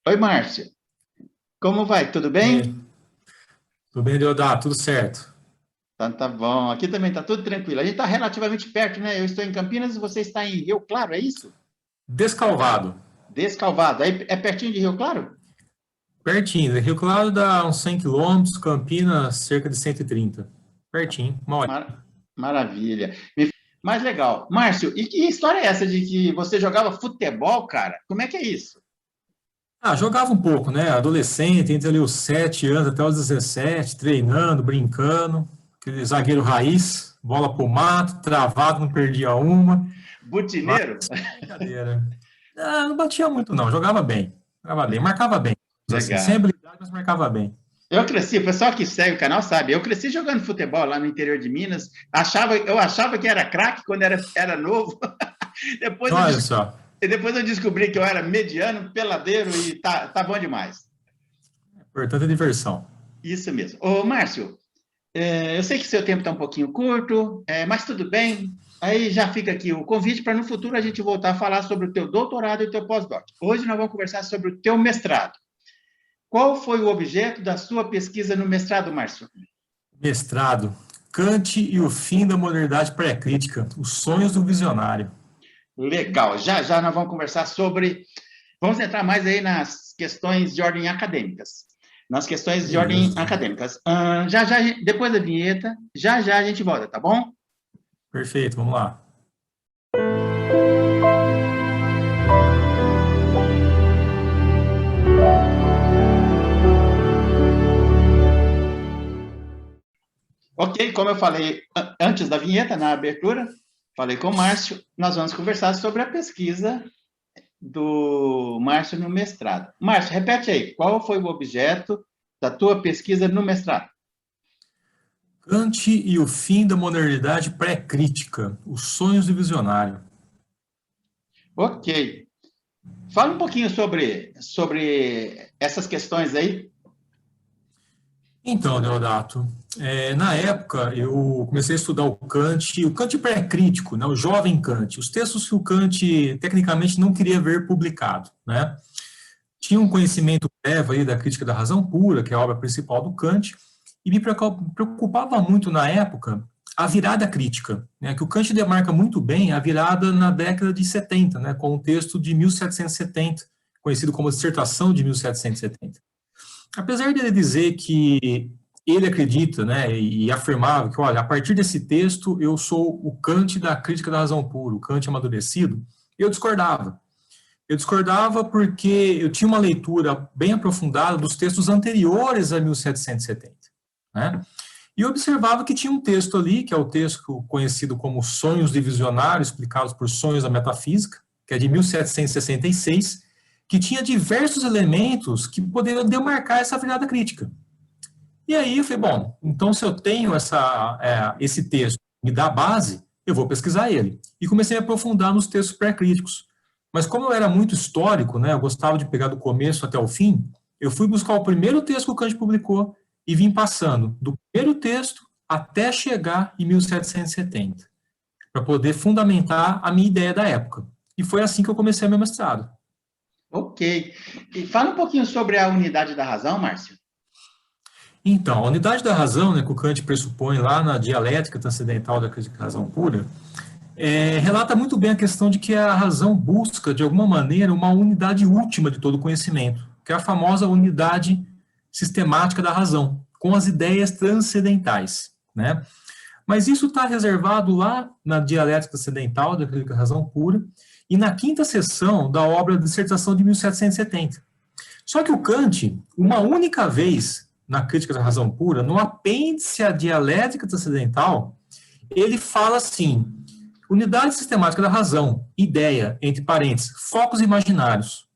Oi, Márcio. Como vai? Tudo E bem? aí? Tudo bem, Deodato? Tudo certo. Então, tá bom. Aqui também tá tudo tranquilo. A gente está relativamente perto, né? Eu estou em Campinas e você está em Rio Claro, é isso? Descalvado. Descalvado. Aí é pertinho de Rio Claro? Pertinho. Rio Claro dá uns 100 quilômetros, Campinas cerca de 130. Pertinho, uma hora. Mar- Maravilha. Mais legal. Márcio, e que história é essa de que você jogava futebol, cara? Como é que é isso? Ah, jogava um pouco, né? Adolescente, entre ali os 7 anos até os 17, treinando, brincando. Aquele zagueiro raiz, bola pro mato, travado, não perdia uma. Mas, Butineiro? brincadeira. Ah, não batia muito, não. Jogava bem. Jogava bem, marcava bem. Assim, sem Legal. habilidade, mas marcava bem. Eu cresci, o pessoal que segue o canal sabe, eu cresci jogando futebol lá no interior de Minas. Eu achava que era craque quando era novo. Depois eu Olha só. E depois eu descobri que eu era mediano, peladeiro e tá bom demais. Importante é diversão. Isso mesmo. Ô, Márcio, eu sei que seu tempo está um pouquinho curto, mas tudo bem. Aí já fica aqui o convite para no futuro a gente voltar a falar sobre o teu doutorado e o teu pós-doc. Hoje nós vamos conversar sobre o teu mestrado. Qual foi o objeto da sua pesquisa no mestrado, Márcio? Mestrado, Kant e o fim da modernidade pré-crítica, os sonhos do visionário. Legal. Já já nós vamos conversar sobre. Vamos entrar mais aí nas questões de ordem acadêmicas. Nas questões de ordem Beleza. acadêmicas. Já já, depois da vinheta, já já a gente volta, tá bom? Perfeito, vamos lá. Ok, como eu falei antes da vinheta, na abertura, falei com o Márcio, nós vamos conversar sobre a pesquisa do Márcio no mestrado. Márcio, repete aí, qual foi o objeto da tua pesquisa no mestrado? Kant e o fim da modernidade pré-crítica, os sonhos do visionário. Ok. Fala um pouquinho sobre essas questões aí. Então, Deodato, na época eu comecei a estudar o Kant pré-crítico, né, o jovem Kant, os textos que o Kant tecnicamente não queria ver publicado, né? Tinha um conhecimento prévio aí da crítica da razão pura, que é a obra principal do Kant, e me preocupava muito na época a virada crítica, né, que o Kant demarca muito bem a virada na década de 70, né, com o texto de 1770, conhecido como Dissertação de 1770. Apesar dele dizer que ele acredita, né, e afirmava que, olha, a partir desse texto eu sou o Kant da crítica da razão pura, o Kant amadurecido, eu discordava. Eu discordava porque eu tinha uma leitura bem aprofundada dos textos anteriores a 1770, né? E eu observava que tinha um texto ali, que é o texto conhecido como Sonhos de Visionário, explicados por Sonhos da Metafísica, que é de 1766, que tinha diversos elementos que poderiam demarcar essa virada crítica. E aí eu falei, bom, então se eu tenho esse texto me dá base, eu vou pesquisar ele. E comecei a aprofundar nos textos pré-críticos. Mas como eu era muito histórico, né, eu gostava de pegar do começo até o fim, eu fui buscar o primeiro texto que o Kant publicou e vim passando do primeiro texto até chegar em 1770, para poder fundamentar a minha ideia da época. E foi assim que eu comecei meu mestrado. Ok. E fala um pouquinho sobre a unidade da razão, Márcio. Então, a unidade da razão, né, que o Kant pressupõe lá na dialética transcendental da crítica da razão pura, relata muito bem a questão de que a razão busca, de alguma maneira, uma unidade última de todo conhecimento, que é a famosa unidade sistemática da razão, com as ideias transcendentais, né? Mas isso está reservado lá na dialética transcendental da crítica da razão pura e na quinta seção da obra Dissertação de 1770. Só que o Kant, uma única vez na crítica da razão pura, no apêndice à dialética transcendental, ele fala assim: unidade sistemática da razão, ideia, entre parênteses, focos imaginários.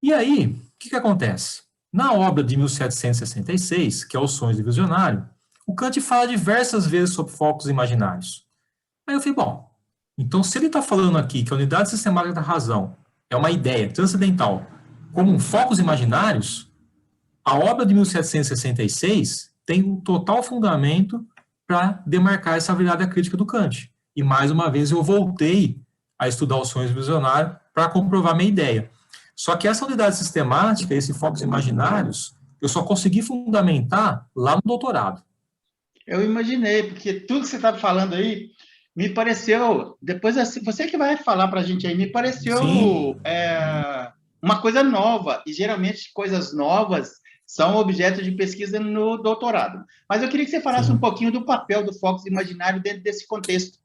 E aí, o que acontece? Na obra de 1766, que é Os Sonhos do Visionário, o Kant fala diversas vezes sobre focos imaginários. Aí eu falei, bom, então se ele está falando aqui que a unidade sistemática da razão é uma ideia transcendental como um focos imaginários, a obra de 1766 tem um total fundamento para demarcar essa virada crítica do Kant. E mais uma vez eu voltei a estudar os sonhos visionários para comprovar minha ideia. Só que essa unidade sistemática, esse focos imaginários, eu só consegui fundamentar lá no doutorado. Eu imaginei, porque tudo que você estava falando aí me pareceu, depois você que vai falar para a gente aí, me pareceu uma coisa nova, e geralmente coisas novas são objeto de pesquisa no doutorado. Mas eu queria que você falasse um pouquinho do papel do focus imaginário dentro desse contexto.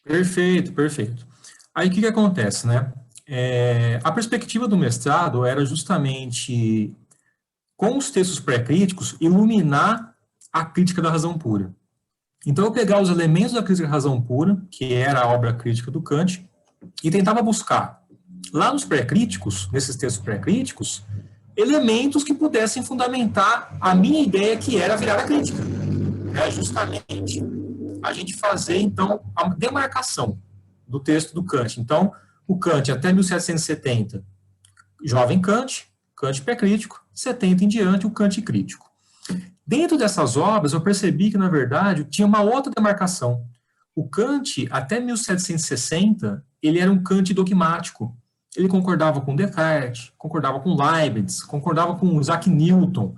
Perfeito, perfeito. Aí o que acontece, né? A perspectiva do mestrado era justamente, com os textos pré-críticos, iluminar a crítica da razão pura. Então, eu pegava os elementos da crítica da razão pura, que era a obra crítica do Kant, e tentava buscar, lá nos pré-críticos, nesses textos pré-críticos, elementos que pudessem fundamentar a minha ideia, que era virar a crítica. É justamente a gente fazer, então, a demarcação do texto do Kant. Então, o Kant, até 1770, jovem Kant, Kant pré-crítico, 70 em diante, o Kant crítico. Dentro dessas obras, eu percebi que, na verdade, tinha uma outra demarcação. O Kant, até 1760, ele era um Kant dogmático. Ele concordava com Descartes, concordava com Leibniz, concordava com Isaac Newton.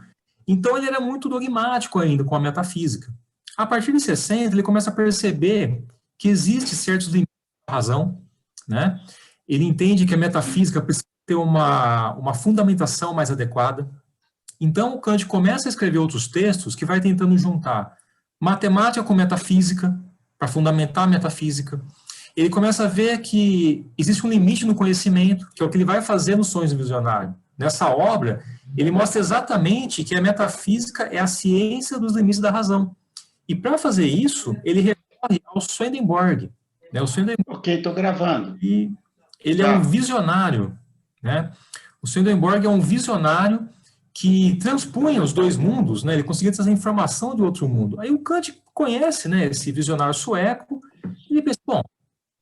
Então, ele era muito dogmático ainda com a metafísica. A partir de 60, ele começa a perceber que existem certos limites da razão, né? Ele entende que a metafísica precisa ter uma fundamentação mais adequada. Então, o Kant começa a escrever outros textos que vai tentando juntar matemática com metafísica, para fundamentar a metafísica. Ele começa a ver que existe um limite no conhecimento, que é o que ele vai fazer nos Sonhos do Visionário. Nessa obra, ele mostra exatamente que a metafísica é a ciência dos limites da razão. E para fazer isso, ele recorre ao Swedenborg. Né? O Swedenborg, ok, estou gravando. E ele é um visionário. Né? O Swedenborg é um visionário que transpunha os dois mundos, né? Ele conseguia trazer informação de outro mundo. Aí o Kant conhece, né, esse visionário sueco, e ele pensa, bom,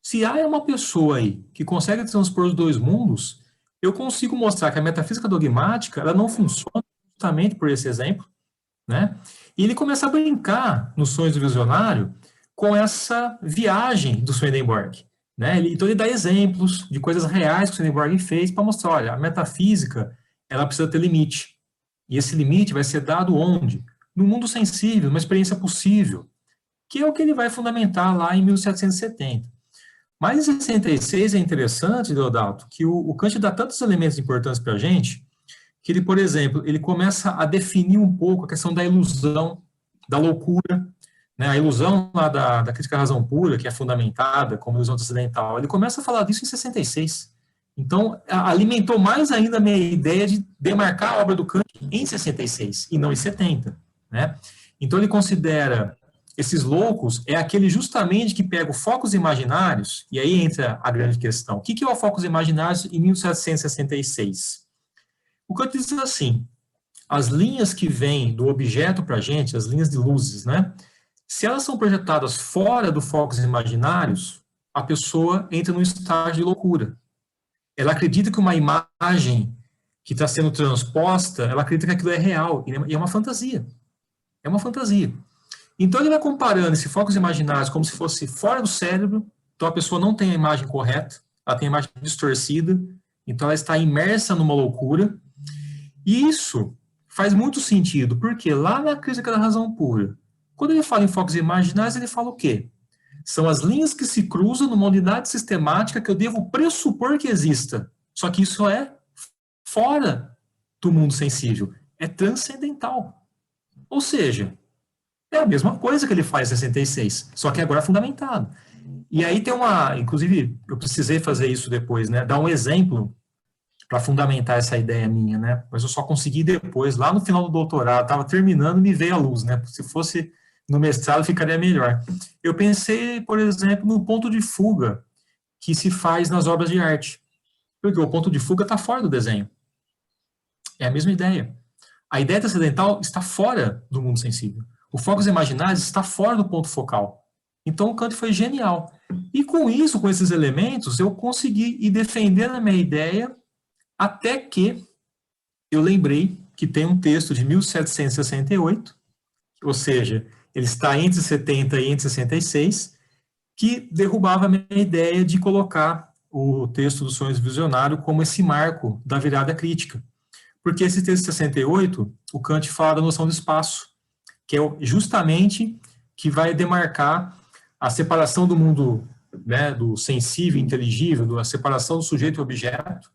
se há uma pessoa aí que consegue transpor os dois mundos, eu consigo mostrar que a metafísica dogmática, ela não funciona justamente por esse exemplo, né? E ele começa a brincar nos Sonhos do Visionário com essa viagem do Swedenborg, né? Então ele dá exemplos de coisas reais que o Swedenborg fez para mostrar, olha, a metafísica, ela precisa ter limite. E esse limite vai ser dado onde? No mundo sensível, uma experiência possível, que é o que ele vai fundamentar lá em 1770. Mas em 66 é interessante, Deodato, que o Kant dá tantos elementos importantes para a gente, que ele, por exemplo, ele começa a definir um pouco a questão da ilusão, da loucura, né? A ilusão lá da crítica à razão pura, que é fundamentada como ilusão transcendental, ele começa a falar disso em 66. Então, alimentou mais ainda a minha ideia de demarcar a obra do Kant em 66 e não em 70. Né? Então, ele considera esses loucos é aquele justamente que pega o focos imaginários, e aí entra a grande questão. O que é o focos imaginários em 1766? O Kant diz assim, as linhas que vêm do objeto para a gente, as linhas de luzes, né? Se elas são projetadas fora do focos imaginários, a pessoa entra num estágio de loucura. Ela acredita que uma imagem que está sendo transposta, ela acredita que aquilo é real, e é uma fantasia. É uma fantasia. Então, ele vai comparando esses focos imaginários como se fosse fora do cérebro, então a pessoa não tem a imagem correta, ela tem a imagem distorcida, então ela está imersa numa loucura, e isso faz muito sentido, porque lá na Crítica da Razão Pura, quando ele fala em focos imaginários, ele fala o quê? São as linhas que se cruzam numa unidade sistemática que eu devo pressupor que exista. Só que isso é fora do mundo sensível. É transcendental. Ou seja, é a mesma coisa que ele faz em 66, só que agora é fundamentado. E aí tem inclusive, eu precisei fazer isso depois, né? Dar um exemplo para fundamentar essa ideia minha, né? Mas eu só consegui depois, lá no final do doutorado, estava terminando, me veio a luz, né? Se fosse no mestrado, ficaria melhor. Eu pensei, por exemplo, no ponto de fuga que se faz nas obras de arte. Porque o ponto de fuga está fora do desenho. É a mesma ideia. A ideia transcendental está fora do mundo sensível. O focos imaginários está fora do ponto focal. Então, o Kant foi genial. E com isso, com esses elementos, eu consegui ir defendendo a minha ideia até que eu lembrei que tem um texto de 1768, ou seja, ele está entre 70 e entre 66, que derrubava a minha ideia de colocar o texto do Sonhos Visionário como esse marco da virada crítica. Porque esse texto de 68, o Kant fala da noção de espaço, que é justamente que vai demarcar a separação do mundo, né, do sensível e inteligível, a separação do sujeito e objeto,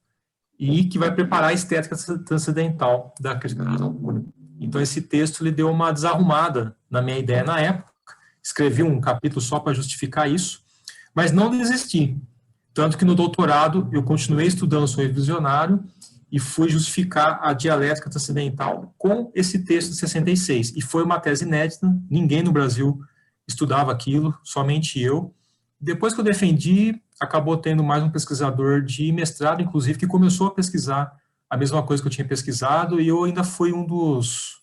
e que vai preparar a estética transcendental da crítica da razão pura. Então, esse texto ele deu uma desarrumada na minha ideia na época, escrevi um capítulo só para justificar isso, mas não desisti. Tanto que no doutorado eu continuei estudando sobre visionário e fui justificar a dialética transcendental com esse texto de 66. E foi uma tese inédita, ninguém no Brasil estudava aquilo, somente eu. Depois que eu defendi, acabou tendo mais um pesquisador de mestrado, inclusive, que começou a pesquisar a mesma coisa que eu tinha pesquisado, e eu ainda fui um dos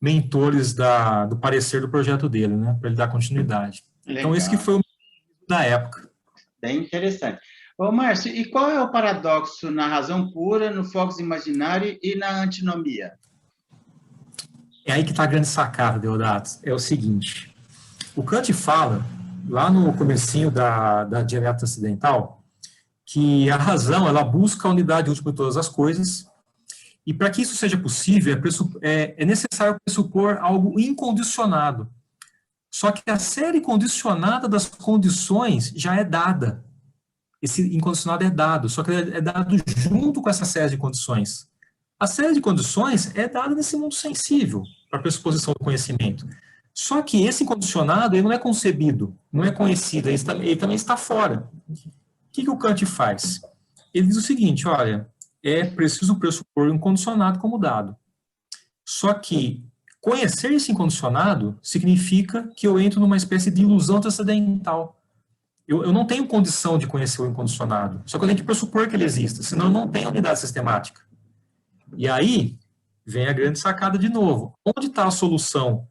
mentores do parecer do projeto dele, né, para ele dar continuidade. Legal. Então, esse que foi o da época. Bem interessante. Ô, Márcio, e qual é o paradoxo na razão pura, no focus imaginário e na antinomia? É aí que está a grande sacada, Deodato. É o seguinte, o Kant fala, lá no comecinho da dialética transcendental, que a razão, ela busca a unidade última de todas as coisas, e para que isso seja possível, é necessário pressupor algo incondicionado. Só que a série condicionada das condições já é dada. Esse incondicionado é dado, só que é dado junto com essa série de condições. A série de condições é dada nesse mundo sensível, para a pressuposição do conhecimento. Só que esse incondicionado ele não é concebido, não é conhecido, ele também está fora. O que o Kant faz? Ele diz o seguinte, olha, é preciso pressupor um condicionado como dado. Só que conhecer esse incondicionado significa que eu entro numa espécie de ilusão transcendental. Eu não tenho condição de conhecer o incondicionado, só que eu tenho que pressupor que ele exista, senão eu não tenho unidade sistemática. E aí vem a grande sacada de novo. Onde está a solução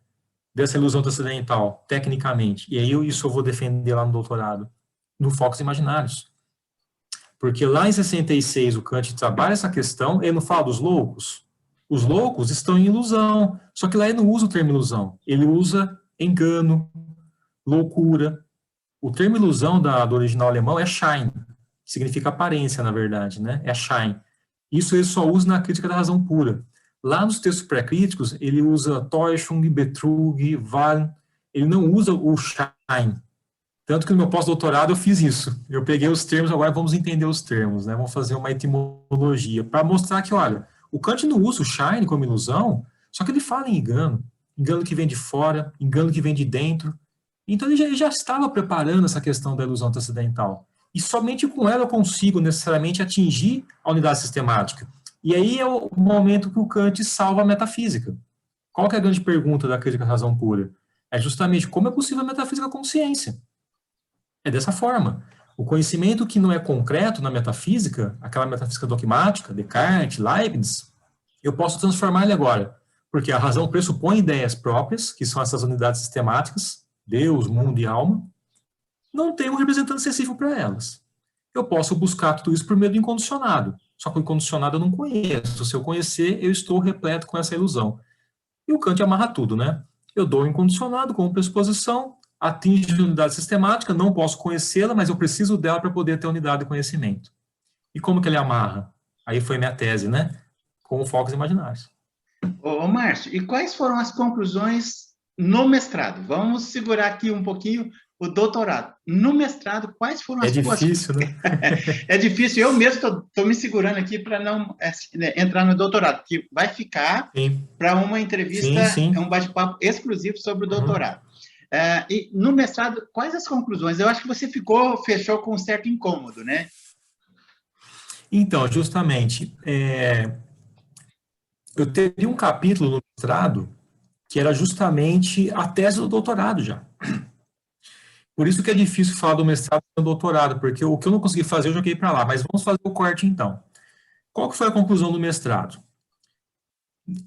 dessa ilusão transcendental, tecnicamente? E aí isso eu vou defender lá no doutorado, no Focos Imaginários. Porque lá em 66 o Kant trabalha essa questão, ele não fala dos loucos. Os loucos estão em ilusão, só que lá ele não usa o termo ilusão, ele usa engano, loucura. O termo ilusão do original alemão é Schein, que significa aparência, na verdade, né? É Schein. Isso ele só usa na crítica da razão pura. Lá nos textos pré-críticos, ele usa Täuschung, Betrug, Wahn, ele não usa o Schein. Tanto que no meu pós-doutorado eu fiz isso. Eu peguei os termos, agora vamos entender os termos, né? Vamos fazer uma etimologia, para mostrar que, olha, o Kant não usa o Schein como ilusão, só que ele fala em engano. Engano que vem de fora, engano que vem de dentro. Então ele já estava preparando essa questão da ilusão transcendental. E somente com ela eu consigo necessariamente atingir a unidade sistemática. E aí é o momento que o Kant salva a metafísica. Qual que é a grande pergunta da crítica da razão pura? É justamente como é possível a metafísica com ciência. É dessa forma. O conhecimento que não é concreto na metafísica, aquela metafísica dogmática, Descartes, Leibniz, eu posso transformar ele agora. Porque a razão pressupõe ideias próprias, que são essas unidades sistemáticas, Deus, mundo e alma, não tem um representante sensível para elas. Eu posso buscar tudo isso por meio do incondicionado. Só que o incondicionado eu não conheço. Se eu conhecer, eu estou repleto com essa ilusão. E o Kant amarra tudo, né? Eu dou o incondicionado como pressuposição, atinge a unidade sistemática, não posso conhecê-la, mas eu preciso dela para poder ter unidade de conhecimento. E como que ele amarra? Aí foi minha tese, né? Com focos imaginários. Ô, Márcio, e quais foram as conclusões no mestrado? Vamos segurar aqui um pouquinho o doutorado. No mestrado, quais foram as difícil, né? É difícil. Eu mesmo estou me segurando aqui para não entrar no doutorado, que vai ficar para uma entrevista, sim. um bate-papo exclusivo sobre o doutorado. E no mestrado, quais as conclusões? Eu acho que você fechou com um certo incômodo, né? Então, justamente, eu teria um capítulo no mestrado que era justamente a tese do doutorado já. Por isso que é difícil falar do mestrado e do doutorado, porque o que eu não consegui fazer eu joguei para lá, mas vamos fazer o corte então. Qual que foi a conclusão do mestrado?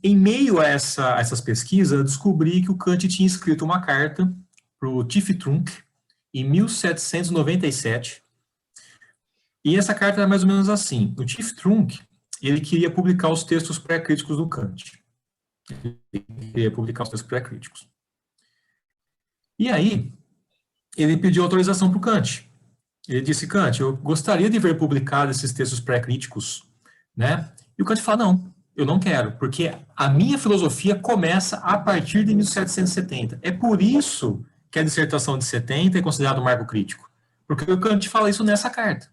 Em meio a essas pesquisas, eu descobri que o Kant tinha escrito uma carta para o Tiftrunk em 1797, e essa carta era mais ou menos assim. O Tiftrunk, ele queria publicar os textos pré-críticos do Kant. Ele queria publicar os textos pré-críticos. E aí, ele pediu autorização para o Kant. Ele disse, Kant, eu gostaria de ver publicados esses textos pré-críticos, né? E o Kant fala, não, eu não quero, porque a minha filosofia começa a partir de 1770. É por isso que a dissertação de 70 é considerada um marco crítico, porque o Kant fala isso nessa carta.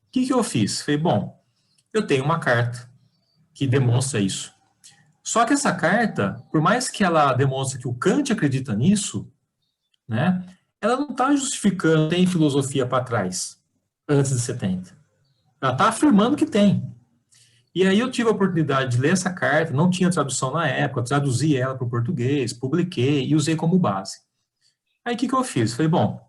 O que eu fiz? Falei, bom, eu tenho uma carta que demonstra isso. Só que essa carta, por mais que ela demonstre que o Kant acredita nisso, né, ela não está justificando que tem filosofia para trás, antes de 70. Ela está afirmando que tem. E aí eu tive a oportunidade de ler essa carta, não tinha tradução na época, traduzi ela para o português, publiquei e usei como base. Aí o que eu fiz? Falei, bom,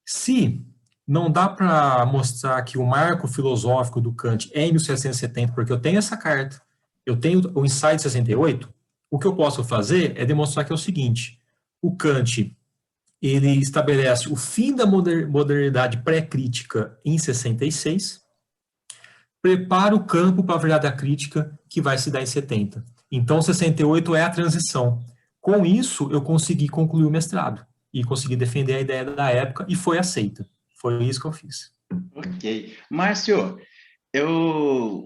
se não dá para mostrar que o marco filosófico do Kant é em 1770, porque eu tenho essa carta, eu tenho o Insight 68, o que eu posso fazer é demonstrar que é o seguinte, o Kant, ele estabelece o fim da modernidade pré-crítica em 66, prepara o campo para a verdade crítica que vai se dar em 70. Então, 68 é a transição. Com isso, eu consegui concluir o mestrado e consegui defender a ideia da época e foi aceita. Foi isso que eu fiz. Ok. Márcio, eu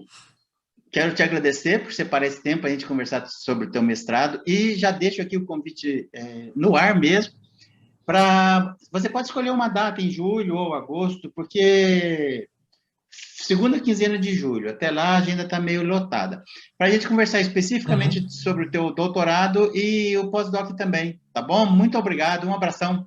quero te agradecer por separar esse tempo para a gente conversar sobre o teu mestrado e já deixo aqui o convite no ar mesmo, para você pode escolher uma data em julho ou agosto, porque segunda quinzena de julho, até lá a agenda está meio lotada, para a gente conversar especificamente sobre o teu doutorado e o pós-doc também, tá bom? Muito obrigado, um abração.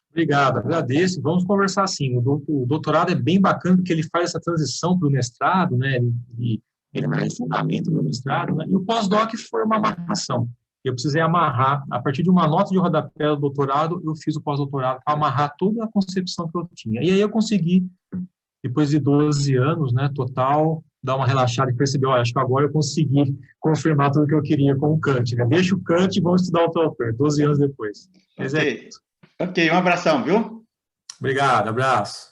Obrigado, agradeço. Vamos conversar sim. O doutorado é bem bacana porque ele faz essa transição para o mestrado, né? Ele é mais fundamento do mestrado, né? E o pós-doc foi uma amarração. Eu precisei amarrar, a partir de uma nota de rodapé do doutorado, eu fiz o pós-doutorado para amarrar toda a concepção que eu tinha. E aí eu consegui, depois de 12 anos, né, total, dar uma relaxada e perceber, olha, acho que agora eu consegui confirmar tudo que eu queria com o Kant, né? Deixa o Kant e vamos estudar o teu autor, 12 anos depois. Mas Ok, um abração, viu? Obrigado, abraço.